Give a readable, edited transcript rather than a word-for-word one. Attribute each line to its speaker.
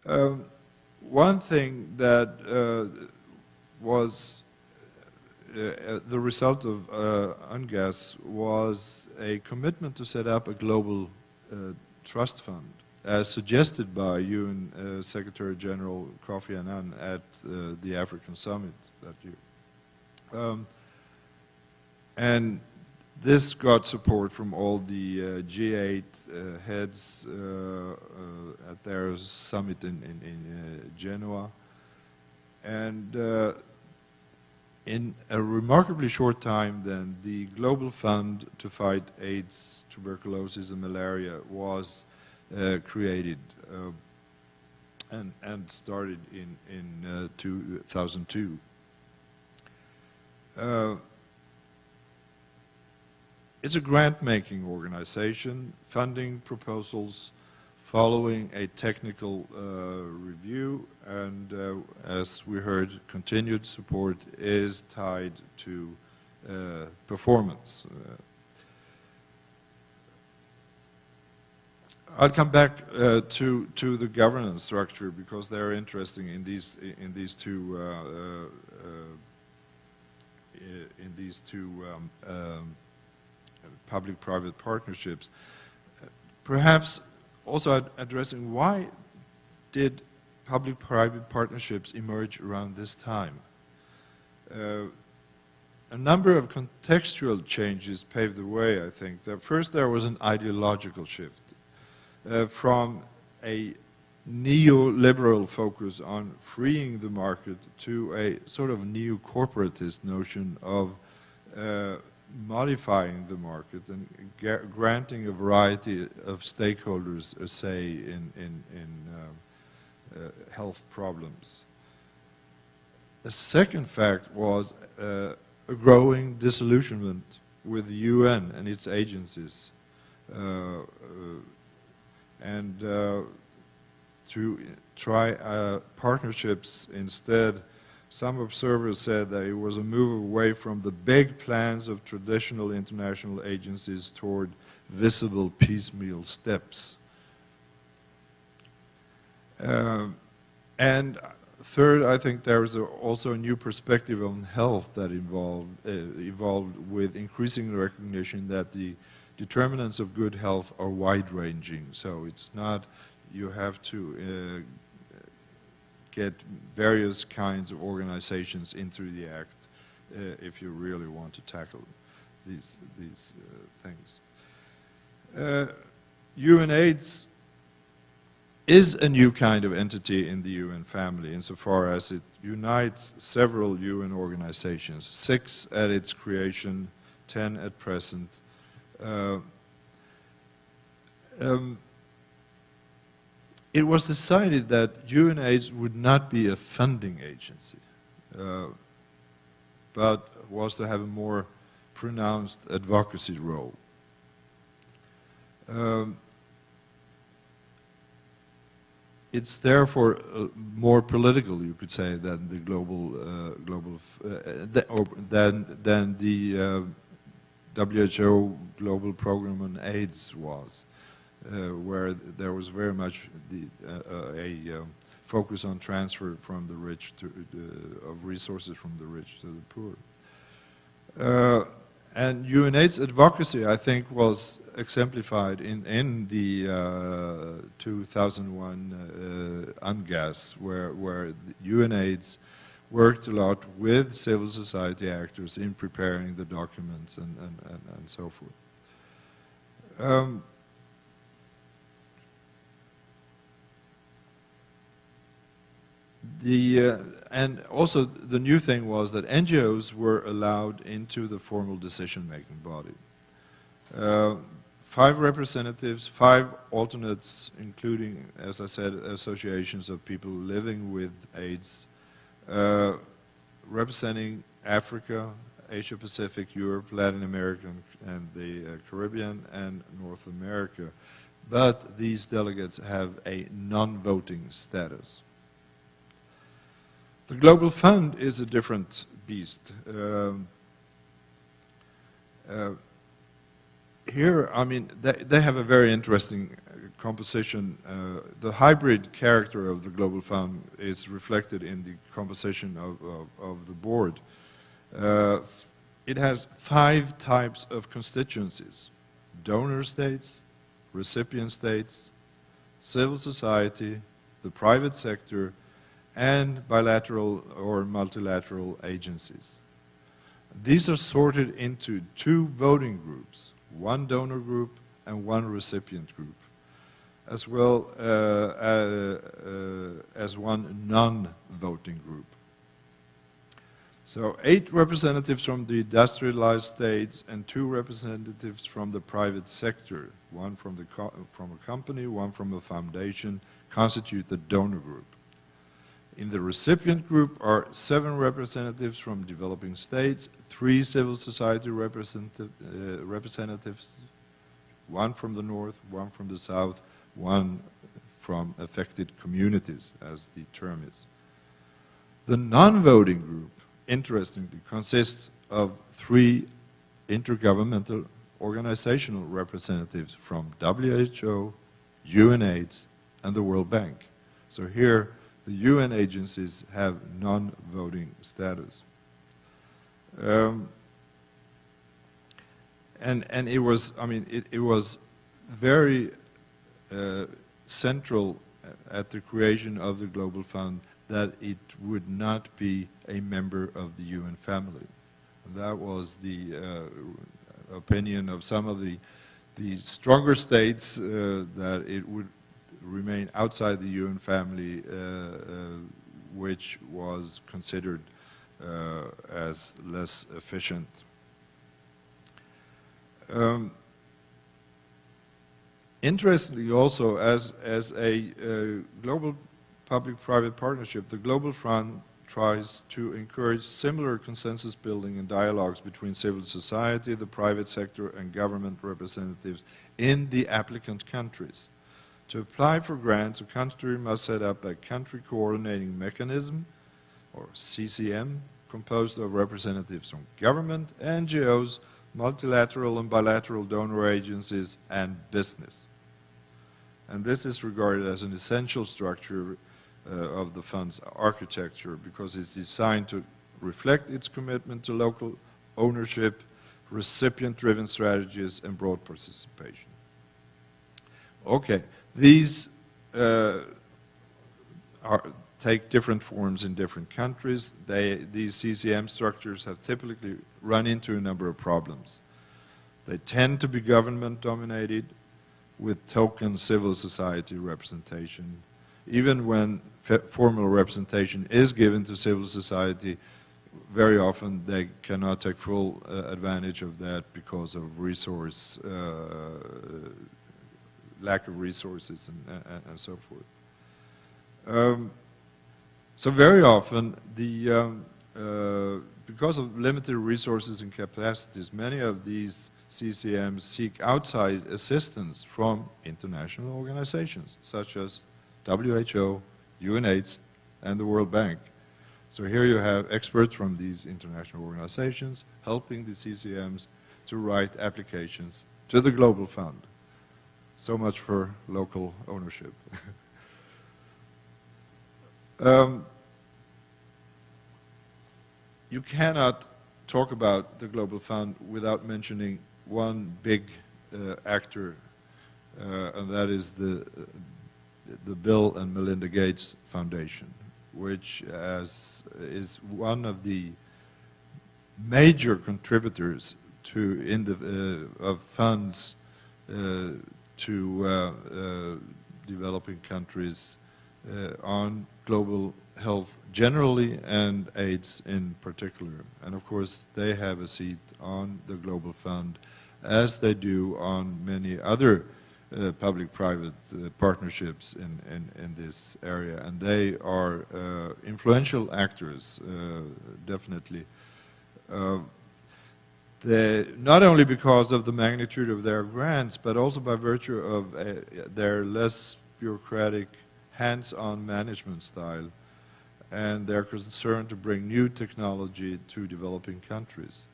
Speaker 1: One thing that was the result of UNGAS was a commitment to set up a global trust fund, as suggested by UN Secretary General Kofi Annan at the African Summit that year. And this got support from all the G8 heads at their summit in Genoa. And in a remarkably short time then, the Global Fund to fight AIDS, tuberculosis and malaria was created and started in 2002. It's a grant-making organization, funding proposals following a technical review, and as we heard, continued support is tied to performance. I'll come back to the governance structure because they're interesting in these two public-private partnerships. Perhaps also addressing why did public-private partnerships emerge around this time? A number of contextual changes paved the way, I think. First, there was an ideological shift from a neoliberal focus on freeing the market to a sort of neo-corporatist notion of modifying the market and granting a variety of stakeholders a say in health problems. A second fact was a growing disillusionment with the UN and its agencies, and to try partnerships instead. Some observers said that it was a move away from the big plans of traditional international agencies toward visible piecemeal steps. And third, I think there is also a new perspective on health that evolved with increasing recognition that the determinants of good health are wide-ranging. So it's not you have to get various kinds of organizations into the act if you really want to tackle these things. UNAIDS is a new kind of entity in the UN family insofar as it unites several UN organizations, 6 at its creation, 10 at present. It was decided that UNAIDS would not be a funding agency, but was to have a more pronounced advocacy role. It's therefore more political, you could say, than the than the WHO Global Program on AIDS was. Where there was very much a focus on transfer from the rich of resources from the rich to the poor. And UNAIDS advocacy, I think, was exemplified in the 2001 UNGAS, where UNAIDS worked a lot with civil society actors in preparing the documents and so forth. And also the new thing was that NGOs were allowed into the formal decision-making body. 5 representatives, 5 alternates, including, as I said, associations of people living with AIDS, representing Africa, Asia Pacific, Europe, Latin America, and the Caribbean, and North America. But these delegates have a non-voting status. The Global Fund is a different beast. Here, I mean, they have a very interesting composition, the hybrid character of the Global Fund is reflected in the composition of the board. It has 5 types of constituencies: donor states, recipient states, civil society, the private sector, and bilateral or multilateral agencies. These are sorted into 2 voting groups, 1 donor group and 1 recipient group, as well as 1 non-voting group. So 8 representatives from the industrialized states and 2 representatives from the private sector, 1 from a company, 1 from a foundation, constitute the donor group. In the recipient group are 7 representatives from developing states, 3 civil society representatives, 1 from the north, 1 from the south, 1 from affected communities, as the term is. The non-voting group, interestingly, consists of 3 intergovernmental organizational representatives from WHO, UNAIDS, and the World Bank. So here, the UN agencies have non-voting status. And it was, I mean, it was very central at the creation of the Global Fund that it would not be a member of the UN family. And that was the opinion of some of the stronger states, that it would remain outside the UN family, which was considered as less efficient. Interestingly also, as a global public-private partnership, the Global Fund tries to encourage similar consensus building and dialogues between civil society, the private sector, and government representatives in the applicant countries. To apply for grants, a country must set up a country coordinating mechanism, or CCM, composed of representatives from government, NGOs, multilateral and bilateral donor agencies, and business. And this is regarded as an essential structure of the fund's architecture, because it's designed to reflect its commitment to local ownership, recipient-driven strategies, and broad participation. Okay, these take different forms in different countries. These CCM structures have typically run into a number of problems. They tend to be government-dominated, with token civil society representation. Even when formal representation is given to civil society, very often they cannot take full advantage of that because of lack of resources and so forth. So very often, because of limited resources and capacities, many of these CCMs seek outside assistance from international organizations, such as WHO, UNAIDS, and the World Bank. So here you have experts from these international organizations helping the CCMs to write applications to the Global Fund. So much for local ownership. You cannot talk about the Global Fund without mentioning one big actor, and that is the Bill and Melinda Gates Foundation, which is one of the major contributors to of funds to developing countries on global health generally and AIDS in particular. And of course, they have a seat on the Global Fund, as they do on many other public-private partnerships in this area. And they are influential actors, definitely. Not only because of the magnitude of their grants, but also by virtue of their less bureaucratic, hands-on management style, and their concern to bring new technology to developing countries.